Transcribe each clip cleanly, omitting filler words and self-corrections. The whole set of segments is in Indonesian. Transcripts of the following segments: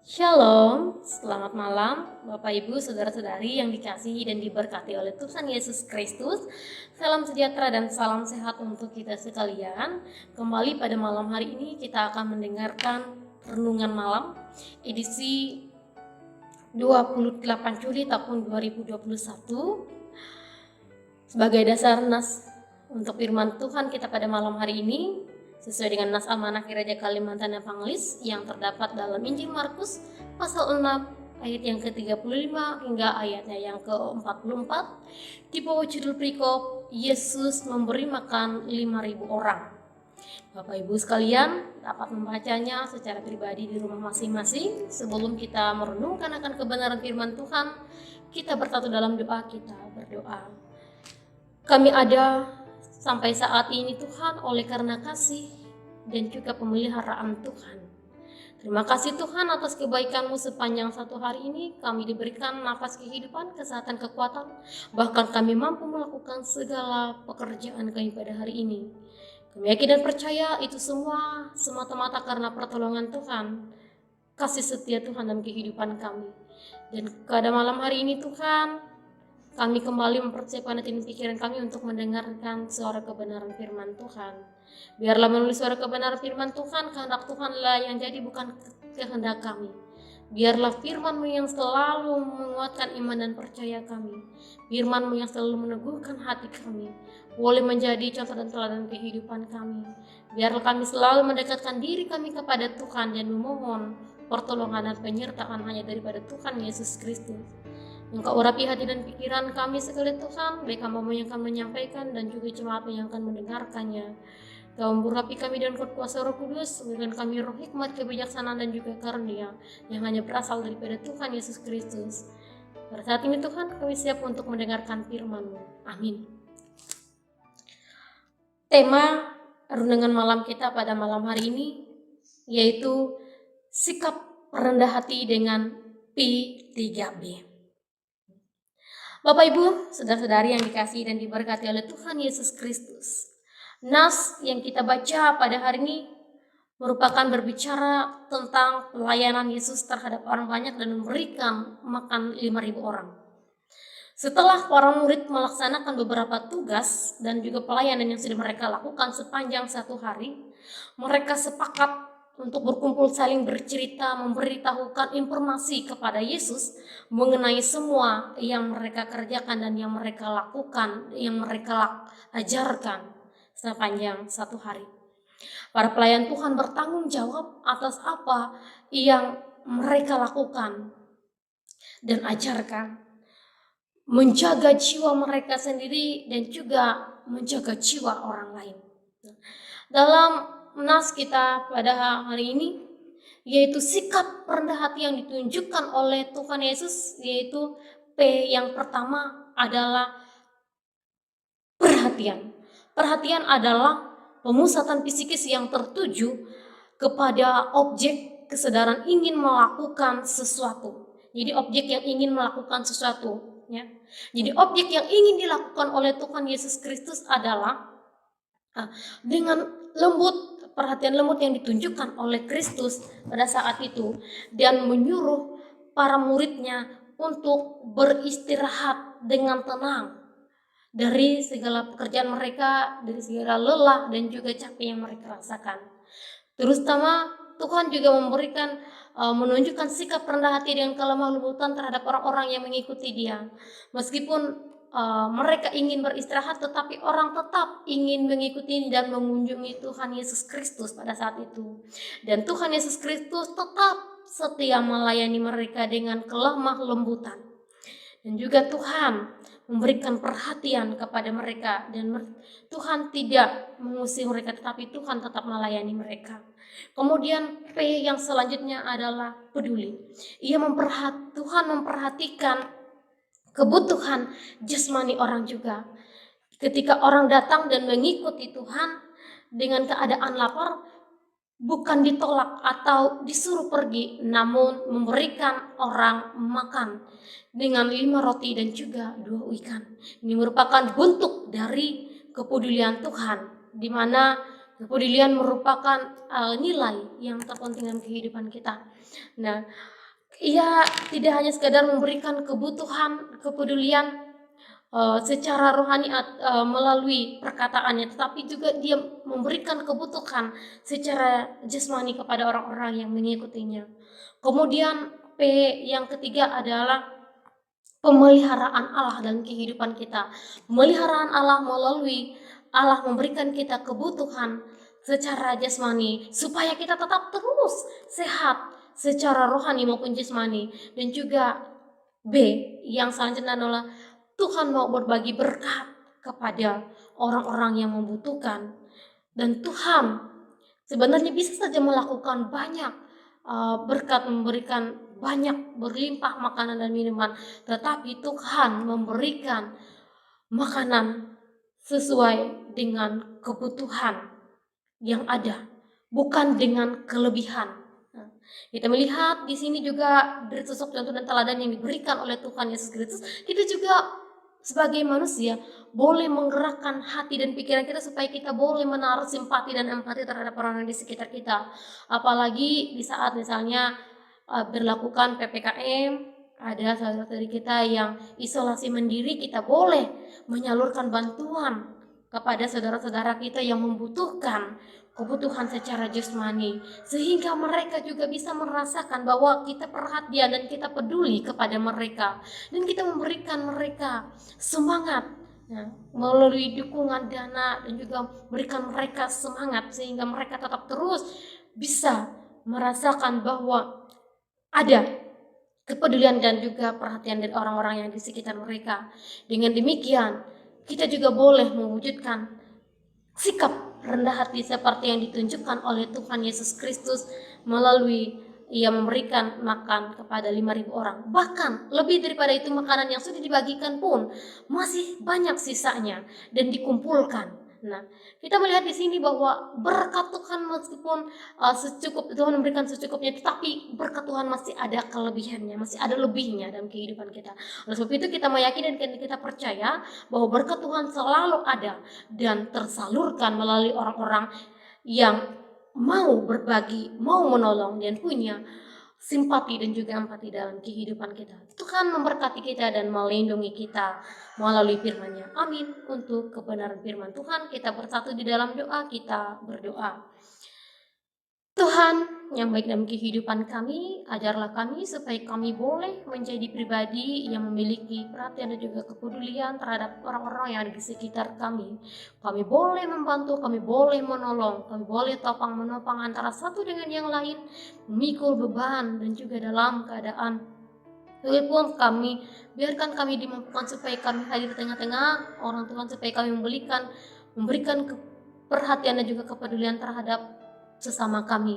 Shalom, selamat malam Bapak Ibu, Saudara-saudari yang dikasihi dan diberkati oleh Tuhan Yesus Kristus. Salam sejahtera dan salam sehat untuk kita sekalian. Kembali pada malam hari ini kita akan mendengarkan Renungan Malam edisi 28 Juli tahun 2021 sebagai dasar nas untuk firman Tuhan kita pada malam hari ini sesuai dengan nas amanah Gereja Kalimantan Evangelis yang terdapat dalam Injil Markus pasal 6 ayat yang ke-35 hingga ayatnya yang ke-44 di bawah judul perikop Yesus memberi makan 5.000 orang. Bapak Ibu sekalian dapat membacanya secara pribadi di rumah masing-masing. Sebelum kita merenungkan akan kebenaran firman Tuhan, kita bertatu dalam doa. Kita berdoa. Kami ada sampai saat ini Tuhan oleh karena kasih dan juga pemeliharaan Tuhan. Terima kasih Tuhan atas kebaikan-Mu sepanjang satu hari ini. Kami diberikan nafas kehidupan, kesehatan, kekuatan. Bahkan kami mampu melakukan segala pekerjaan kami pada hari ini. Kami yakin dan percaya itu semua semata-mata karena pertolongan Tuhan, kasih setia Tuhan dalam kehidupan kami. Dan pada malam hari ini Tuhan, kami kembali mempersiapkan hati dan pikiran kami untuk mendengarkan suara kebenaran firman Tuhan. Biarlah melalui suara kebenaran firman Tuhan, kehendak Tuhanlah yang jadi, bukan kehendak kami. Biarlah firman-Mu yang selalu menguatkan iman dan percaya kami. Firman-Mu yang selalu meneguhkan hati kami, boleh menjadi contoh dan teladan kehidupan kami. Biarlah kami selalu mendekatkan diri kami kepada Tuhan dan memohon pertolongan dan penyertaan hanya daripada Tuhan Yesus Kristus. Engkau urapi hati dan pikiran kami sekali Tuhan, baik hamba-Mu yang akan menyampaikan dan juga jemaat-Mu yang akan mendengarkannya. Kau urapi kami dengan kuasa Roh Kudus, berikan kami roh hikmat, kebijaksanaan dan juga karunia yang hanya berasal daripada Tuhan Yesus Kristus. Pada saat ini Tuhan, kami siap untuk mendengarkan firman-Mu. Amin. Tema renungan malam kita pada malam hari ini yaitu sikap rendah hati dengan P3B. Bapak Ibu, saudara-saudari yang dikasihi dan diberkati oleh Tuhan Yesus Kristus. Nas yang kita baca pada hari ini merupakan berbicara tentang pelayanan Yesus terhadap orang banyak dan memberikan makan 5.000 orang. Setelah para murid melaksanakan beberapa tugas dan juga pelayanan yang sudah mereka lakukan sepanjang satu hari, mereka sepakat untuk berkumpul saling bercerita, memberitahukan informasi kepada Yesus mengenai semua yang mereka kerjakan dan yang mereka lakukan, yang mereka ajarkan sepanjang satu hari. Para pelayan Tuhan bertanggung jawab atas apa yang mereka lakukan dan ajarkan, menjaga jiwa mereka sendiri dan juga menjaga jiwa orang lain. Dalam nas kita pada hari ini yaitu sikap rendah hati yang ditunjukkan oleh Tuhan Yesus, yaitu P yang pertama adalah perhatian. Perhatian adalah pemusatan psikis yang tertuju kepada objek kesadaran ingin melakukan sesuatu. Jadi objek yang ingin melakukan sesuatu, ya. Jadi objek yang ingin dilakukan oleh Tuhan Yesus Kristus adalah dengan lembut, perhatian lembut yang ditunjukkan oleh Kristus pada saat itu, dan menyuruh para muridnya untuk beristirahat dengan tenang dari segala pekerjaan mereka, dari segala lelah dan juga capek yang mereka rasakan. Terutama Tuhan juga memberikan menunjukkan sikap rendah hati dengan kelemah lembutan terhadap orang-orang yang mengikuti Dia. Meskipun mereka ingin beristirahat, tetapi orang tetap ingin mengikuti dan mengunjungi Tuhan Yesus Kristus pada saat itu. Dan Tuhan Yesus Kristus tetap setia melayani mereka dengan kelemah lembutan. Dan juga Tuhan memberikan perhatian kepada mereka, dan Tuhan tidak mengusir mereka, tetapi Tuhan tetap melayani mereka. Kemudian P yang selanjutnya adalah peduli. Tuhan memperhatikan kebutuhan jasmani orang juga. Ketika orang datang dan mengikuti Tuhan dengan keadaan lapar, bukan ditolak atau disuruh pergi, namun memberikan orang makan dengan 5 roti dan juga 2 ikan. Ini merupakan bentuk dari kepedulian Tuhan, di mana kepedulian merupakan nilai yang terpenting dalam kehidupan kita. Nah, Ia tidak hanya sekadar memberikan kebutuhan, kepedulian secara rohani melalui perkataannya, tetapi juga dia memberikan kebutuhan secara jasmani kepada orang-orang yang mengikutinya. Kemudian P yang ketiga adalah pemeliharaan Allah dalam kehidupan kita. Pemeliharaan Allah melalui Allah memberikan kita kebutuhan secara jasmani supaya kita tetap terus sehat secara rohani maupun jasmani. Dan juga B yang selanjutnya adalah Tuhan mau berbagi berkat kepada orang-orang yang membutuhkan. Dan Tuhan sebenarnya bisa saja melakukan banyak berkat, memberikan banyak berlimpah makanan dan minuman, tetapi Tuhan memberikan makanan sesuai dengan kebutuhan yang ada, bukan dengan kelebihan. Nah, kita melihat di sini juga dari sosok contoh dan teladan yang diberikan oleh Tuhan Yesus Kristus. Kita juga sebagai manusia boleh menggerakkan hati dan pikiran kita supaya kita boleh menaruh simpati dan empati terhadap orang di sekitar kita. Apalagi di saat misalnya berlakukan PPKM, ada saudara-saudari kita yang isolasi mandiri, kita boleh menyalurkan bantuan kepada saudara-saudara kita yang membutuhkan kebutuhan secara jasmani, sehingga mereka juga bisa merasakan bahwa kita perhatian dan kita peduli kepada mereka, dan kita memberikan mereka semangat melalui dukungan dana, dan juga memberikan mereka semangat sehingga mereka tetap terus bisa merasakan bahwa ada kepedulian dan juga perhatian dari orang-orang yang di sekitar mereka. Dengan demikian, kita juga boleh mewujudkan sikap rendah hati seperti yang ditunjukkan oleh Tuhan Yesus Kristus melalui Ia memberikan makan kepada 5.000 orang. Bahkan lebih daripada itu, makanan yang sudah dibagikan pun masih banyak sisanya dan dikumpulkan. Nah, kita melihat di sini bahwa berkat Tuhan meskipun Tuhan memberikan secukupnya, tetapi berkat Tuhan masih ada kelebihannya, masih ada lebihnya dalam kehidupan kita. Oleh sebab itu kita meyakini dan kita percaya bahwa berkat Tuhan selalu ada dan tersalurkan melalui orang-orang yang mau berbagi, mau menolong, dan punya simpati dan juga empati dalam kehidupan kita. Tuhan memberkati kita dan melindungi kita melalui firman-Nya. Amin. Untuk kebenaran firman Tuhan, kita bersatu di dalam doa, kita berdoa. Tuhan yang baik dalam kehidupan kami, ajarlah kami supaya kami boleh menjadi pribadi yang memiliki perhatian dan juga kepedulian terhadap orang-orang yang ada di sekitar kami. Kami boleh membantu, kami boleh menolong, kami boleh topang menopang antara satu dengan yang lain, memikul beban dan juga dalam keadaan walaupun kami, biarkan kami dimampukan supaya kami hadir di tengah-tengah orang Tuhan, supaya kami memberikan perhatian dan juga kepedulian terhadap sesama kami.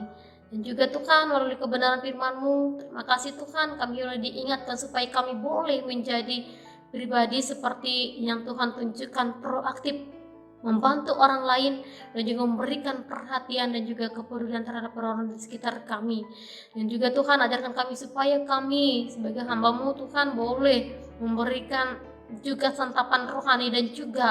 Dan juga Tuhan melalui kebenaran firman-Mu, terima kasih Tuhan, kami boleh diingatkan supaya kami boleh menjadi pribadi seperti yang Tuhan tunjukkan, proaktif membantu orang lain dan juga memberikan perhatian dan juga kepedulian terhadap orang di sekitar kami. Dan juga Tuhan ajarkan kami supaya kami sebagai hamba-Mu Tuhan boleh memberikan juga santapan rohani dan juga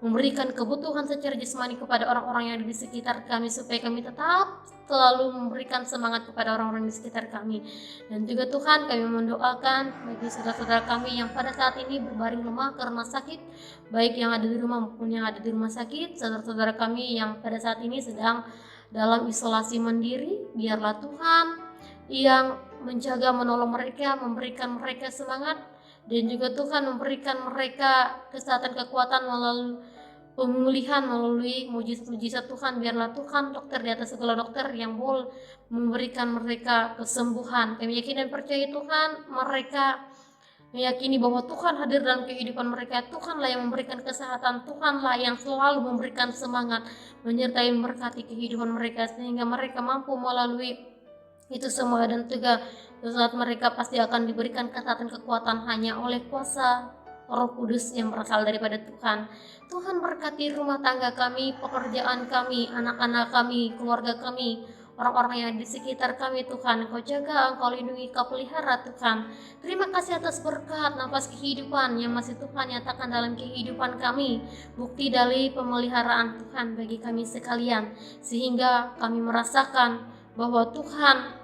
memberikan kebutuhan secara jasmani kepada orang-orang yang ada di sekitar kami, supaya kami tetap selalu memberikan semangat kepada orang-orang di sekitar kami. Dan juga Tuhan, kami mendoakan bagi saudara-saudara kami yang pada saat ini berbaring lemah karena sakit, baik yang ada di rumah maupun yang ada di rumah sakit, saudara-saudara kami yang pada saat ini sedang dalam isolasi mandiri, biarlah Tuhan yang menjaga, menolong mereka, memberikan mereka semangat, dan juga Tuhan memberikan mereka kesehatan, kekuatan melalui pemulihan, melalui mujizat-mujizat Tuhan. Biarlah Tuhan dokter di atas segala dokter yang boleh memberikan mereka kesembuhan. Kami yakin dan percaya Tuhan, mereka meyakini bahwa Tuhan hadir dalam kehidupan mereka. Tuhanlah yang memberikan kesehatan, Tuhanlah yang selalu memberikan semangat, menyertai memberkati kehidupan mereka, sehingga mereka mampu melalui itu semua. Dan juga saat mereka pasti akan diberikan kesehatan, kekuatan hanya oleh kuasa Roh Kudus yang berasal daripada Tuhan. Tuhan berkati rumah tangga kami, pekerjaan kami, anak-anak kami, keluarga kami, orang-orang yang di sekitar kami. Tuhan, Engkau jaga, Engkau lindungi, Engkau pelihara Tuhan. Terima kasih atas berkat nafas kehidupan yang masih Tuhan nyatakan dalam kehidupan kami, bukti dari pemeliharaan Tuhan bagi kami sekalian, sehingga kami merasakan bahwa Tuhan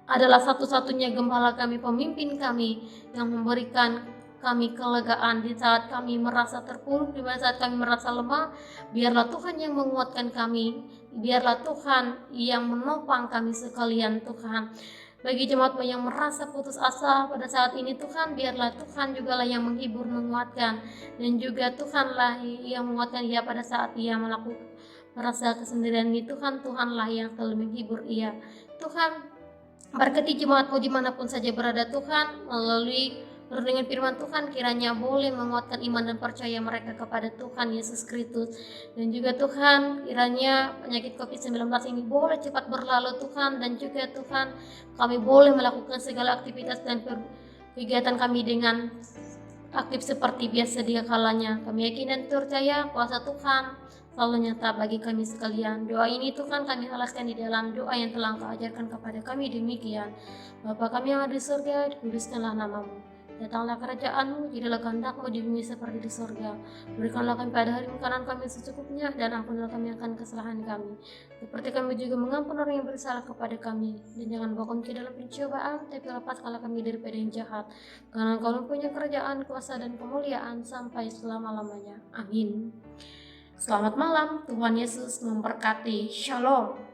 adalah satu-satunya gembala kami, pemimpin kami, yang memberikan kami kelegaan di saat kami merasa terpuruk, di saat kami merasa lemah. Biarlah Tuhan yang menguatkan kami, biarlah Tuhan yang menopang kami sekalian Tuhan. Bagi jemaat yang merasa putus asa pada saat ini Tuhan, biarlah Tuhan jugalah yang menghibur, menguatkan, dan juga Tuhanlah yang menguatkan ia pada saat ia merasa kesendirian ini Tuhan, Tuhanlah yang selalu menghibur ia. Tuhan, berkati jemaatmu dimanapun saja berada Tuhan, melalui renungan firman Tuhan kiranya boleh menguatkan iman dan percaya mereka kepada Tuhan Yesus Kristus. Dan juga Tuhan, kiranya penyakit COVID-19 ini boleh cepat berlalu Tuhan, dan juga Tuhan kami boleh melakukan segala aktivitas dan kegiatan kami dengan aktif seperti biasa dia kalanya. Kami yakin dan percaya kuasa Tuhan selalu nyata bagi kami sekalian. Doa ini Tuhan kami halaskan di dalam doa yang telah Engkau ajarkan kepada kami demikian. Bapa kami yang ada di surga, dikuduskanlah namamu. Datanglah kerajaan-Mu, jadilah kehendak-Mu di bumi seperti di surga. Berikanlah kami pada hari makanan kami secukupnya, dan ampunilah kami akan kesalahan kami, seperti kami juga mengampuni orang yang bersalah kepada kami. Dan jangan bawa kami ke dalam pencobaan, tapi lepaskanlah kami daripada yang jahat. Karena Engkau mempunyai kerajaan, kuasa, dan kemuliaan sampai selama-lamanya. Amin. Selamat malam, Tuhan Yesus memberkati. Shalom.